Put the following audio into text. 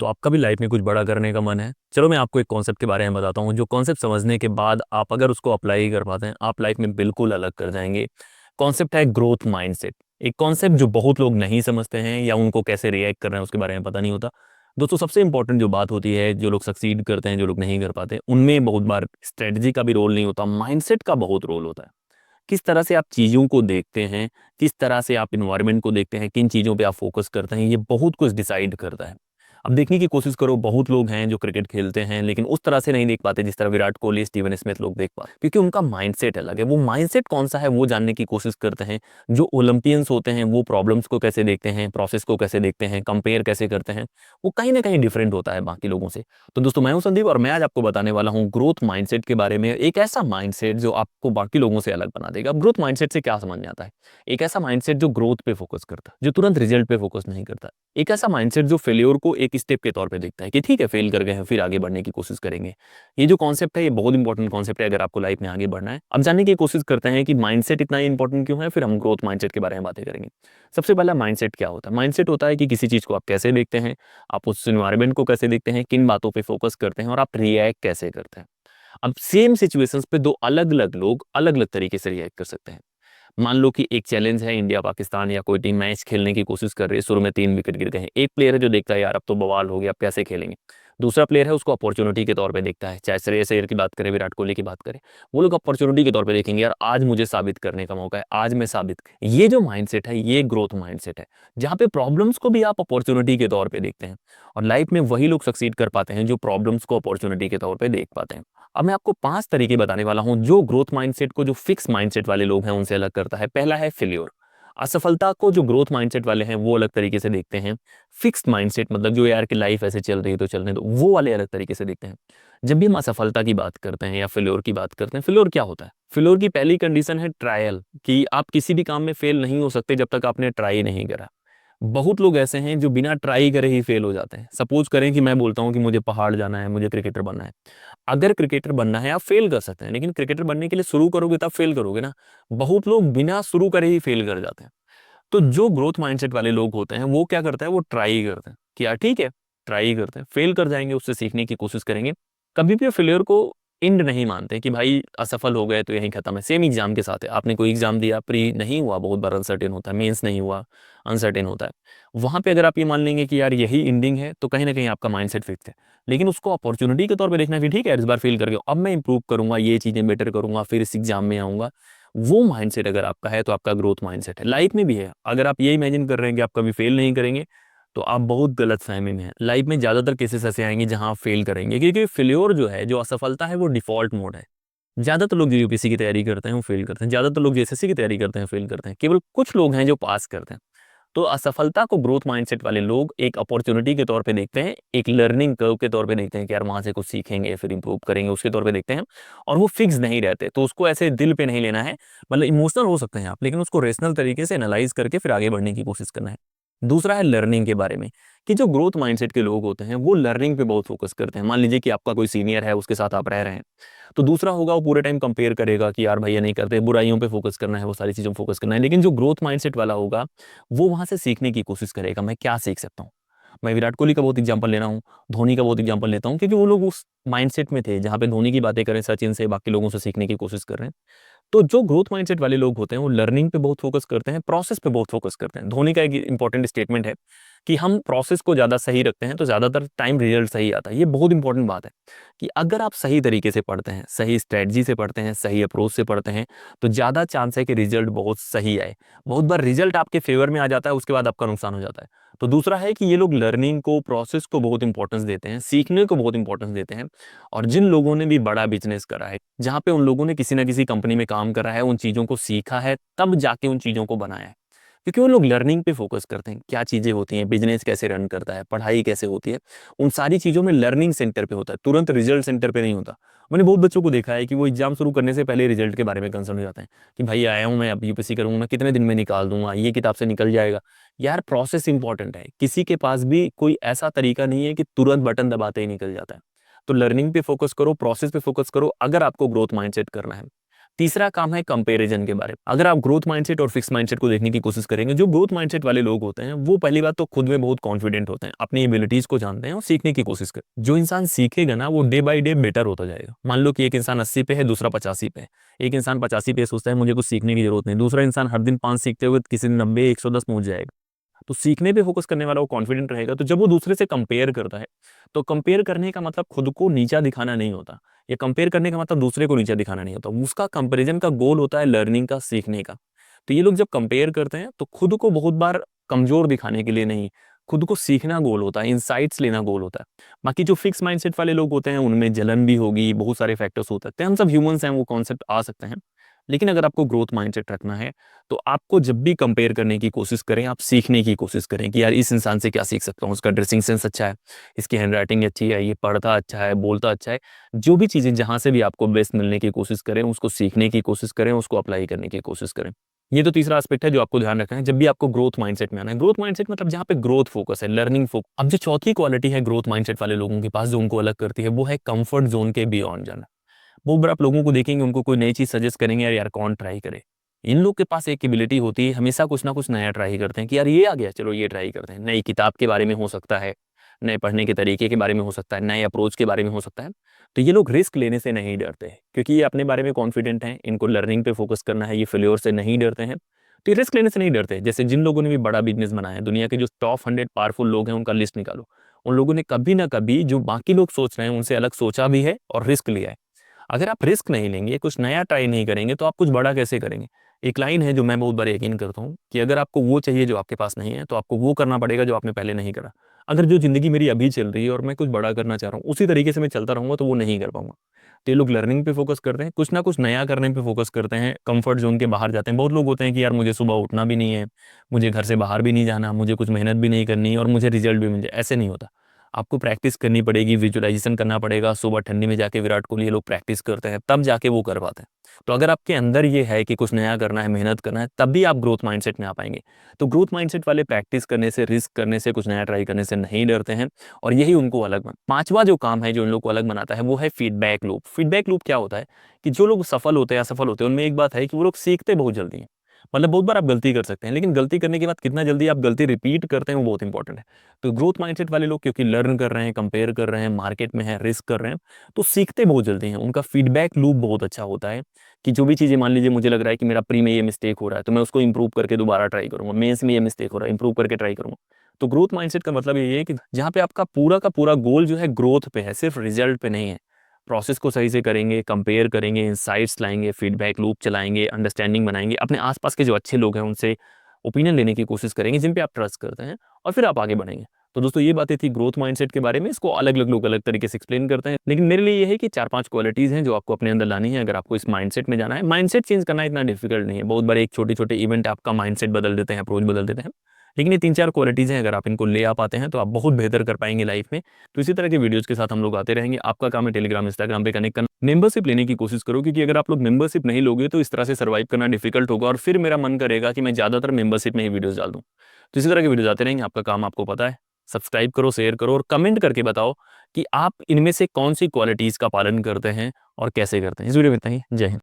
तो आपका भी लाइफ में कुछ बड़ा करने का मन है। चलो मैं आपको एक कॉन्सेप्ट के बारे में बताता हूँ, जो कॉन्सेप्ट समझने के बाद आप अगर उसको अप्लाई कर पाते हैं, आप लाइफ में बिल्कुल अलग कर जाएंगे। कॉन्सेप्ट है ग्रोथ माइंडसेट। एक कॉन्सेप्ट जो बहुत लोग नहीं समझते हैं या उनको कैसे रिएक्ट करना है उसके बारे में पता नहीं होता। दोस्तों, सबसे इंपॉर्टेंट जो बात होती है, जो लोग सक्सीड करते हैं, जो लोग नहीं कर पाते, उनमें बहुत बार स्ट्रेटजी का भी रोल नहीं होता, माइंडसेट का बहुत रोल होता है। किस तरह से आप चीज़ों को देखते हैं, किस तरह से आप इन्वायरमेंट को देखते हैं, किन चीज़ों पे आप फोकस करते हैं, ये बहुत कुछ डिसाइड करता है। अब देखने की कोशिश करो, बहुत लोग हैं जो क्रिकेट खेलते हैं लेकिन उस तरह से नहीं देख पाते जिस तरह विराट कोहली, स्टीवन स्मिथ लोग देख पाते, क्योंकि उनका माइंडसेट अलग है। वो माइंडसेट कौन सा है वो जानने की कोशिश करते हैं। जो ओलंपियंस होते हैं वो प्रॉब्लम्स को कैसे देखते हैं, प्रोसेस को कैसे देखते हैं, कंपेयर कैसे करते हैं, वो कहीं ना कहीं डिफरेंट होता है बाकी लोगों से। तो दोस्तों, मैं हूं संदीप और मैं आज आपको बताने वाला हूं ग्रोथ माइंडसेट के बारे में। एक ऐसा माइंडसेट जो आपको बाकी लोगों से अलग बना देगा। अब ग्रोथ माइंडसेट से क्या समझ में आता है? एक ऐसा माइंडसेट जो ग्रोथ पे फोकस करता है, जो तुरंत रिजल्ट पे फोकस नहीं करता। एक ऐसा माइंडसेट जो फेल्योर को एक स्टेप के तौर पे देखता है कि ठीक है, फेल कर गए हैं, फिर आगे बढ़ने की कोशिश करेंगे। ये जो कॉन्सेप्ट है, ये बहुत इंपॉर्टेंट कॉन्सेप्ट है अगर आपको लाइफ में आगे बढ़ना है। अब जानने की कोशिश करते हैं कि माइंडसेट इतना इंपॉर्टेंट क्यों है, फिर हम ग्रोथ माइंडसेट के बारे में बातें करेंगे। सबसे पहला, माइंडसेट क्या होता है? माइंडसेट होता है कि किसी चीज को आप कैसे देखते हैं, आप उस एनवायरमेंट को कैसे देखते हैं, किन बातों पे फोकस करते हैं और आप रिएक्ट कैसे करते हैं। अब सेम सिचुएशंस पे दो अलग अलग लोग अलग अलग तरीके से रिएक्ट कर सकते हैं। मान लो कि एक चैलेंज है, इंडिया पाकिस्तान या कोई टीम मैच खेलने की कोशिश कर रही है, शुरू में 3 विकेट गिर गए हैं। एक प्लेयर है जो देखता है यार अब तो बवाल हो गया, अब कैसे खेलेंगे। दूसरा प्लेयर है उसको अपॉर्चुनिटी के तौर पे देखता है, चाहे श्रेयस अय्यर की बात करें, विराट कोहली की बात करें। वो लोग अपॉर्चुनिटी के तौर पे देखेंगे, यार आज मुझे साबित करने का मौका है, आज मैं साबित। ये जो माइंडसेट है ये ग्रोथ माइंडसेट है, जहाँ पे प्रॉब्लम्स को भी आप अपॉर्चुनिटी के तौर पे देखते हैं। और लाइफ में वही लोग सक्सीड कर पाते हैं जो प्रॉब्लम्स को अपॉर्चुनिटी के तौर पे देख पाते हैं। अब मैं आपको 5 तरीके बताने वाला हूं जो ग्रोथ माइंडसेट को, जो फिक्स माइंडसेट वाले लोग हैं उनसे अलग करता है। पहला है फेल्योर। असफलता को जो ग्रोथ माइंडसेट वाले हैं वो अलग तरीके से देखते हैं। फिक्स्ड माइंडसेट मतलब जो यार की लाइफ ऐसे चल रही है तो चलने दो, वो वाले अलग तरीके से देखते हैं। जब भी हम असफलता की बात करते हैं या फेल्योर की बात करते हैं, फेल्योर क्या होता है? फेल्योर की पहली कंडीशन है ट्रायल, कि आप किसी भी काम में फेल नहीं हो सकते जब तक आपने ट्राई नहीं करा। बहुत लोग ऐसे हैं जो बिना ट्राई करे ही फेल हो जाते हैं। सपोज करें कि मैं बोलता हूं कि मुझे पहाड़ जाना है, मुझे क्रिकेटर बनना है। अगर क्रिकेटर बनना है, आप फेल कर सकते हैं, लेकिन क्रिकेटर बनने के लिए शुरू करोगे तब फेल करोगे ना। बहुत लोग बिना शुरू करे ही फेल कर जाते हैं। तो जो ग्रोथ माइंडसेट वाले लोग होते हैं वो क्या करते हैं, वो ट्राई करते हैं कि यार ठीक है, ट्राई करते हैं, फेल कर जाएंगे, उससे सीखने की कोशिश करेंगे। कभी भी फेलियर को एंड नहीं मानते कि भाई असफल हो गए तो यहीं खत्म है। सेम एग्जाम के साथ है, आपने कोई एग्जाम दिया, प्री नहीं हुआ, बहुत बार अनसर्टेन होता है, मेंस नहीं हुआ, अनसर्टेन होता है। वहां पे अगर आप ये मान लेंगे कि यार यही एंडिंग है, तो कहीं ना कहीं आपका माइंडसेट फिक्स है। लेकिन उसको अपॉर्चुनिटी के तौर पे देखना भी, ठीक है इस बार फेल कर गया, अब मैं इंप्रूव करूंगा, ये चीजें बेटर करूंगा, फिर इस एग्जाम में आऊंगा। वो माइंडसेट अगर आपका है तो आपका ग्रोथ माइंडसेट है। लाइफ में भी है, अगर आप ये इमेजिन कर रहे हैं कि आप कभी फेल नहीं करेंगे, तो आप बहुत गलत फहमी में हैं। लाइफ में ज्यादातर केसेस ऐसे आएंगे जहां आप फेल करेंगे, क्योंकि फेल्योर जो है, जो असफलता है, वो डिफॉल्ट मोड है। ज्यादातर लोग जो यूपीएससी की तैयारी करते हैं वो फेल करते हैं, ज्यादातर लोग जो एसएससी की तैयारी करते हैं फेल करते हैं, केवल कुछ लोग हैं जो पास करते हैं। तो असफलता को ग्रोथ माइंडसेट वाले लोग एक अपॉर्चुनिटी के तौर पे देखते हैं, एक लर्निंग कर्व के तौर पे देखते हैं कि यार वहां से कुछ सीखेंगे फिर इंप्रूव करेंगे, उसके तौर पे देखते हैं। और वो फिक्स नहीं रहते, तो उसको ऐसे दिल पे नहीं लेना है। मतलब इमोशनल हो सकते हैं आप, लेकिन उसको रेशनल तरीके से एनालाइज करके फिर आगे बढ़ने की कोशिश करना है। दूसरा है लर्निंग के बारे में, कि जो ग्रोथ माइंडसेट के लोग होते हैं वो लर्निंग पे बहुत फोकस करते हैं। मान लीजिए कि आपका कोई सीनियर है, उसके साथ आप रह रहे हैं, तो दूसरा होगा वो पूरे टाइम कंपेयर करेगा कि यार भैया नहीं करते, बुराइयों पे फोकस करना है, वो सारी चीजों पे फोकस करना है। लेकिन जो ग्रोथ माइंडसेट वाला होगा वो वहां से सीखने की कोशिश करेगा, मैं क्या सीख सकता हूँ। मैं विराट कोहली का बहुत एग्जांपल ले रहा हूँ, धोनी का बहुत एग्जांपल लेता हूँ, क्योंकि वो लोग उस माइंडसेट में थे जहां पे धोनी की बातें करें, सचिन से, बाकी लोगों से सीखने की कोशिश कर रहे हैं। तो जो ग्रोथ माइंडसेट वाले लोग होते हैं वो लर्निंग पे बहुत फोकस करते हैं, प्रोसेस पे बहुत फोकस करते हैं। धोनी का एक इंपॉर्टेंट स्टेटमेंट है कि हम प्रोसेस को ज्यादा सही रखते हैं तो ज्यादातर टाइम रिजल्ट सही आता है। ये बहुत इंपॉर्टेंट बात है कि अगर आप सही तरीके से पढ़ते हैं, सही स्ट्रेटजी से पढ़ते हैं, सही अप्रोच से पढ़ते हैं, तो ज्यादा चांस है कि रिजल्ट बहुत सही आए। बहुत बार रिजल्ट आपके फेवर में आ जाता है, उसके बाद आपका नुकसान हो जाता है। तो दूसरा है कि ये लोग लर्निंग को, प्रोसेस को बहुत इंपॉर्टेंस देते हैं, सीखने को बहुत इंपॉर्टेंस देते हैं। और जिन लोगों ने भी बड़ा बिजनेस करा है, जहां पे उन लोगों ने किसी ना किसी कंपनी में काम करा है, उन चीजों को सीखा है, तब जाके उन चीजों को बनाया है। क्योंकि वो लोग लर्निंग पे फोकस करते हैं, क्या चीजें होती हैं, बिजनेस कैसे रन करता है, पढ़ाई कैसे होती है, उन सारी चीजों में लर्निंग सेंटर पे होता है, तुरंत रिजल्ट सेंटर पे नहीं होता। मैंने बहुत बच्चों को देखा है कि वो एग्जाम शुरू करने से पहले रिजल्ट के बारे में कंसर्न हो जाते हैं कि भाई आया हूं मैं, अब यूपीएससी करूंगा, कितने दिन में निकाल दूंगा, ये किताब से निकल जाएगा। यार प्रोसेस इंपॉर्टेंट है, किसी के पास भी कोई ऐसा तरीका नहीं है कि तुरंत बटन दबाते ही निकल जाता है। तो लर्निंग पे फोकस करो, प्रोसेस पे फोकस करो, अगर आपको ग्रोथ माइंडसेट करना है। तीसरा काम है कंपैरिजन के बारे में। अगर आप ग्रोथ माइंडसेट और फिक्स माइंडसेट को देखने की कोशिश करेंगे, जो ग्रोथ माइंडसेट वाले लोग होते हैं वो पहली बात तो खुद में बहुत कॉन्फिडेंट होते हैं, अपनी एबिलिटीज को जानते हैं और सीखने की कोशिश करते हैं। जो इंसान सीखेगा ना वो डे बाई डे बेटर होता जाएगा। मान लो कि एक इंसान 80 पे है, दूसरा 85 पे है। एक इंसान 85 पे सोचता है मुझे कुछ सीखने की जरूरत नहीं, दूसरा इंसान हर दिन 5 सीखते हुए किसी दिन 90 110 पहुंच जाएगा। तो सीखने पे फोकस करने वाला वो कॉन्फिडेंट रहेगा। तो जब वो दूसरे से कंपेयर करता है, तो कंपेयर करने का मतलब खुद को नीचा दिखाना नहीं होता, या कंपेयर करने का मतलब दूसरे को नीचा दिखाना नहीं होता। उसका कंपैरिजन का गोल होता है लर्निंग का, सीखने का। तो ये लोग जब कंपेयर करते हैं तो खुद को बहुत बार कमजोर दिखाने के लिए नहीं, खुद को सीखना गोल होता है, इंसाइट्स लेना गोल होता है। बाकी जो फिक्स माइंडसेट वाले लोग होते हैं उनमें जलन भी होगी, बहुत सारे फैक्टर्स हो सकते हैं, हम सब ह्यूमंस हैं, वो कॉन्सेप्ट आ सकते हैं। लेकिन अगर आपको ग्रोथ माइंडसेट रखना है तो आपको जब भी कंपेयर करने की कोशिश करें, आप सीखने की कोशिश करें कि यार इस इंसान से क्या सीख सकता हूँ, उसका ड्रेसिंग सेंस अच्छा है, इसकी हैंडराइटिंग अच्छी है, ये पढ़ता अच्छा है, बोलता अच्छा है। जो भी चीज़ें जहाँ से भी आपको बेस्ट मिलने की कोशिश करें, उसको सीखने की कोशिश करें, उसको अप्लाई करने की कोशिश करें। ये तो तीसरा एस्पेक्ट है जो आपको ध्यान रखना है जब भी आपको ग्रोथ माइंडसेट में आना है। ग्रोथ माइंडसेट मतलब जहाँ पे ग्रोथ फोकस है, लर्निंग फोकस। अब जो चौथी क्वालिटी है ग्रोथ माइंडसेट वाले लोगों के पास, जो उनको अलग करती है, वो है कंफर्ट जोन के बियॉन्ड जाना। बहुत बार आप लोगों को देखेंगे, उनको कोई नई चीज सजेस्ट करेंगे, यार यार कौन ट्राई करे। इन लोग के पास एक एबिलिटी होती है, हमेशा कुछ ना कुछ नया ट्राई करते हैं कि यार ये आ गया, चलो ये ट्राई करते हैं। नई किताब के बारे में हो सकता है, नए पढ़ने के तरीके के बारे में हो सकता है, नए अप्रोच के बारे में हो सकता है। तो ये लोग रिस्क लेने से नहीं डरते क्योंकि ये अपने बारे में कॉन्फिडेंट हैं, इनको लर्निंग पे फोकस करना है, ये फेल्योर से नहीं डरते हैं। तो ये रिस्क लेने से नहीं डरते। जैसे जिन लोगों ने भी बड़ा बिजनेस बनाया है, दुनिया के जो टॉप 100 पावरफुल लोग हैं उनका लिस्ट निकालो, उन लोगों ने कभी ना कभी जो बाकी लोग सोच रहे हैं उनसे अलग सोचा भी है और रिस्क लिया है। अगर आप रिस्क नहीं लेंगे, कुछ नया ट्राई नहीं करेंगे, तो आप कुछ बड़ा कैसे करेंगे। एक लाइन है जो मैं बहुत बार यकीन करता हूँ कि अगर आपको वो चाहिए जो आपके पास नहीं है, तो आपको वो करना पड़ेगा जो आपने पहले नहीं करा। अगर जो जिंदगी मेरी अभी चल रही है और मैं कुछ बड़ा करना चाह रहा हूँ उसी तरीके से मैं चलता रहूंगा तो वो नहीं कर पाऊंगा। तो ये लोग लर्निंग पे फोकस करते हैं, कुछ ना कुछ नया करने पे फोकस करते हैं, कंफर्ट जोन के बाहर जाते हैं। बहुत लोग होते हैं कि यार मुझे सुबह उठना भी नहीं है, मुझे घर से बाहर भी नहीं जाना, मुझे कुछ मेहनत भी नहीं करनी और मुझे रिजल्ट भी मिल जाए। ऐसे नहीं होता। आपको प्रैक्टिस करनी पड़ेगी, विजुअलाइजेशन करना पड़ेगा। सुबह ठंडी में जाके विराट कोहली ये लोग प्रैक्टिस करते हैं, तब जाके वो कर पाते हैं। तो अगर आपके अंदर ये है कि कुछ नया करना है, मेहनत करना है, तब भी आप ग्रोथ माइंडसेट में आ पाएंगे। तो ग्रोथ माइंडसेट वाले प्रैक्टिस करने से, रिस्क करने से, कुछ नया ट्राई करने से नहीं डरते हैं और यही उनको अलग बना। पांचवा जो काम है जो उन लोग को अलग बनाता है वो है फीडबैक लूप। फीडबैक लूप क्या होता है कि जो लोग सफल होते हैं, असफल होते हैं, उनमें एक बात है कि वो लोग सीखते बहुत जल्दी हैं। मतलब बहुत बार आप गलती कर सकते हैं, लेकिन गलती करने के बाद कितना जल्दी आप गलती रिपीट करते हैं वो बहुत इंपॉर्टेंट है। तो ग्रोथ माइंडसेट वाले लोग क्योंकि लर्न कर रहे हैं, कंपेयर कर रहे हैं, मार्केट में है, रिस्क कर रहे हैं, तो सीखते बहुत जल्दी हैं। उनका फीडबैक लूप बहुत अच्छा होता है कि जो भी चीज़ें, मान लीजिए मुझे लग रहा है कि मेरा प्री में ये मिस्टेक हो रहा है, तो मैं उसको इंप्रूव करके दोबारा ट्राई करूंगा। मेंस में ये मिस्टेक हो रहा है, इंप्रूव करके ट्राई करूंगा। तो ग्रोथ माइंडसेट का मतलब ये है कि जहाँ पे आपका पूरा का पूरा गोल जो है ग्रोथ पे है, सिर्फ रिजल्ट पे नहीं है। प्रोसेस को सही से करेंगे, कंपेयर करेंगे, इंसाइट्स लाएंगे, फीडबैक लूप चलाएंगे, अंडरस्टैंडिंग बनाएंगे, अपने आसपास के जो अच्छे लोग हैं उनसे ओपिनियन लेने की कोशिश करेंगे जिन पे आप ट्रस्ट करते हैं, और फिर आप आगे बढ़ेंगे। तो दोस्तों ये बातें थी ग्रोथ माइंडसेट के बारे में। इसको अलग अलग लोग अलग तरीके से एक्सप्लेन करते हैं, लेकिन मेरे लिए ये है कि 4-5 क्वालिटीज हैं जो आपको अपने अंदर लानी है अगर आपको इस माइंडसेट में जाना है। माइंडसेट चेंज करना इतना डिफिकल्ट नहीं है, बहुत बार एक छोटे छोटे इवेंट आपका माइंडसेट बदल देते हैं, अप्रोच बदल देते हैं। लेकिन ये 3-4 क्वालिटीज़ हैं, अगर आप इनको ले आ पाते हैं तो आप बहुत बेहतर कर पाएंगे लाइफ में। तो इसी तरह के वीडियोज़ के साथ हम लोग आते रहेंगे। आपका काम है टेलीग्राम, इंस्टाग्राम पे कनेक्ट करना, मेंबरशिप लेने की कोशिश करो, क्योंकि अगर आप लोग मेंबरशिप नहीं लोगे तो इस तरह से सर्वाइव करना डिफिकल्ट होगा और फिर मेरा मन करेगा कि मैं ज़्यादातर मेंबरशिप में ही वीडियोज़ डाल दूँ। तो इसी तरह के वीडियोज़ आते रहेंगे। आपका काम आपको पता है, सब्सक्राइब करो, शेयर करो और कमेंट करके बताओ कि आप इनमें से कौन सी क्वालिटीज़ का पालन करते हैं और कैसे करते हैं। इस वीडियो में इतना ही। जय हिंद।